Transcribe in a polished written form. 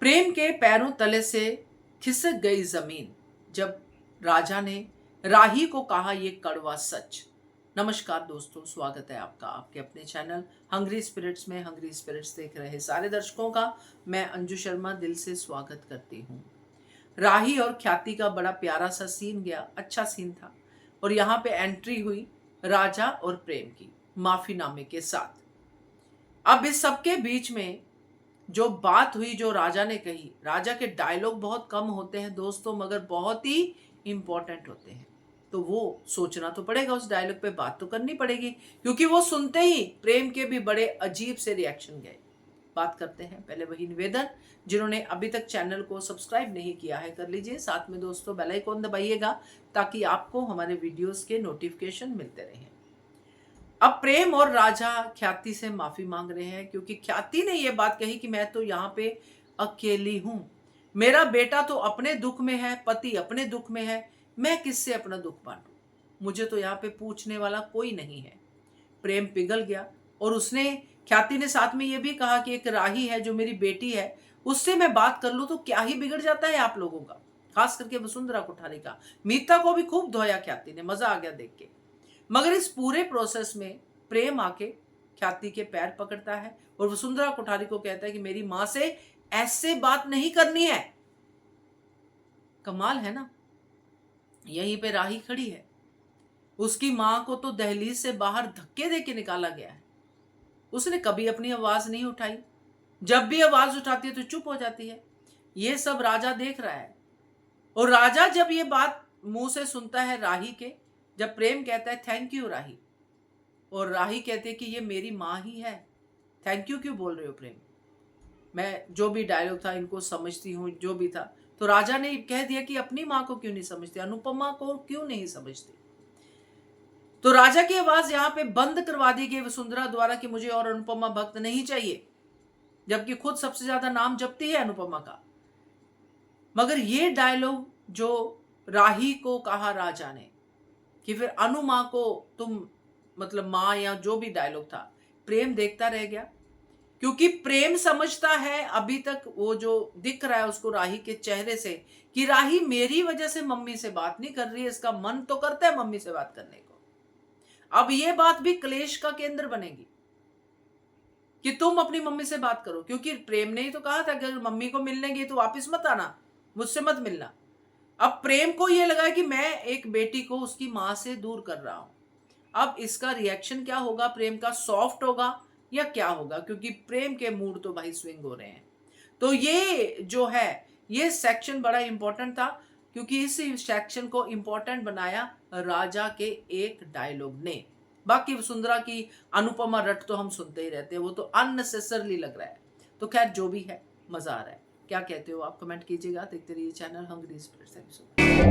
प्रेम के पैरों तले से खिसक गई जमीन जब राजा ने राही को कहा ये कड़वा सच। नमस्कार दोस्तों, स्वागत है आपका आपके अपने चैनल हंग्री स्पिरिट्स में। हंग्री स्पिरिट्स देख रहे सारे दर्शकों का मैं अंजू शर्मा दिल से स्वागत करती हूँ। राही और ख्याति का बड़ा प्यारा सा सीन गया, अच्छा सीन था। और यहाँ पे एंट्री हुई राजा और प्रेम की माफीनामे के साथ। अब इस सबके बीच में जो बात हुई, जो राजा ने कही, राजा के डायलॉग बहुत कम होते हैं दोस्तों, मगर बहुत ही इंपॉर्टेंट होते हैं। तो वो सोचना तो पड़ेगा, उस डायलॉग पे बात तो करनी पड़ेगी, क्योंकि वो सुनते ही प्रेम के भी बड़े अजीब से रिएक्शन गए। बात करते हैं। पहले वही निवेदन, जिन्होंने अभी तक चैनल को सब्सक्राइब नहीं किया है कर लीजिए, साथ में दोस्तों बेल आइकन दबाइएगा ताकि आपको हमारे वीडियोस के नोटिफिकेशन मिलते रहें। अब प्रेम और राजा ख्याति से माफी मांग रहे हैं, क्योंकि ख्याति ने यह बात कही कि मैं तो यहाँ पे अकेली हूं, मेरा बेटा तो अपने दुख में है, पति अपने दुख में है, मैं किससे अपना दुख बांटूं, मुझे तो यहाँ पे पूछने वाला कोई नहीं है। प्रेम पिघल गया और उसने, ख्याति ने साथ में ये भी कहा कि एक राही है जो मेरी बेटी है, उससे मैं बात कर लूं तो क्या ही बिगड़ जाता है आप लोगों का, खास करके वसुंधरा कोठारी का। मीता को भी खूब धोया ख्याति ने, मजा आ गया देख के। मगर इस पूरे प्रोसेस में प्रेम आके ख्याति के पैर पकड़ता है और वसुंधरा कोठारी को कहता है कि मेरी मां से ऐसे बात नहीं करनी है। कमाल है ना। यहीं पे राही खड़ी है, उसकी मां को तो दहलीज से बाहर धक्के देके निकाला गया है, उसने कभी अपनी आवाज नहीं उठाई, जब भी आवाज उठाती है तो चुप हो जाती है। ये सब राजा देख रहा है। और राजा जब ये बात मुंह से सुनता है राही के, जब प्रेम कहता है थैंक यू राही, और राही कहते हैं कि ये मेरी माँ ही है, थैंक यू क्यों बोल रहे हो प्रेम, मैं जो भी डायलॉग था इनको समझती हूँ, जो भी था। तो राजा ने कह दिया कि अपनी माँ को क्यों नहीं समझती, अनुपमा को क्यों नहीं समझती। तो राजा की आवाज यहाँ पे बंद करवा दी गई वसुंधरा द्वारा कि मुझे और अनुपमा भक्त नहीं चाहिए, जबकि खुद सबसे ज्यादा नाम जपती है अनुपमा का। मगर ये डायलॉग जो राही को कहा राजा ने कि फिर अनु माँ को तुम मतलब माँ, या जो भी डायलॉग था, प्रेम देखता रह गया। क्योंकि प्रेम समझता है, अभी तक वो जो दिख रहा है उसको राही के चेहरे से, कि राही मेरी वजह से मम्मी से बात नहीं कर रही है, इसका मन तो करता है मम्मी से बात करने को। अब ये बात भी क्लेश का केंद्र बनेगी कि तुम अपनी मम्मी से बात करो, क्योंकि प्रेम ने ही तो कहा था कि अगर मम्मी को मिलने गई तो वापिस मत आना, मुझसे मत मिलना। अब प्रेम को यह लगा कि मैं एक बेटी को उसकी मां से दूर कर रहा हूं। अब इसका रिएक्शन क्या होगा, प्रेम का सॉफ्ट होगा या क्या होगा, क्योंकि प्रेम के मूड तो भाई स्विंग हो रहे हैं। तो ये जो है, ये सेक्शन बड़ा इंपॉर्टेंट था, क्योंकि इस सेक्शन को इंपॉर्टेंट बनाया राजा के एक डायलॉग ने। बाकी वसुंधरा की अनुपमा रट तो हम सुनते ही रहते हैं, वो तो अननेसेसरली लग रहा है। तो खैर जो भी है, मजा आ रहा है। क्या कहते हो आप, कमेंट कीजिएगा। देखते रहिए चैनल हंग्री स्पिरिट्स।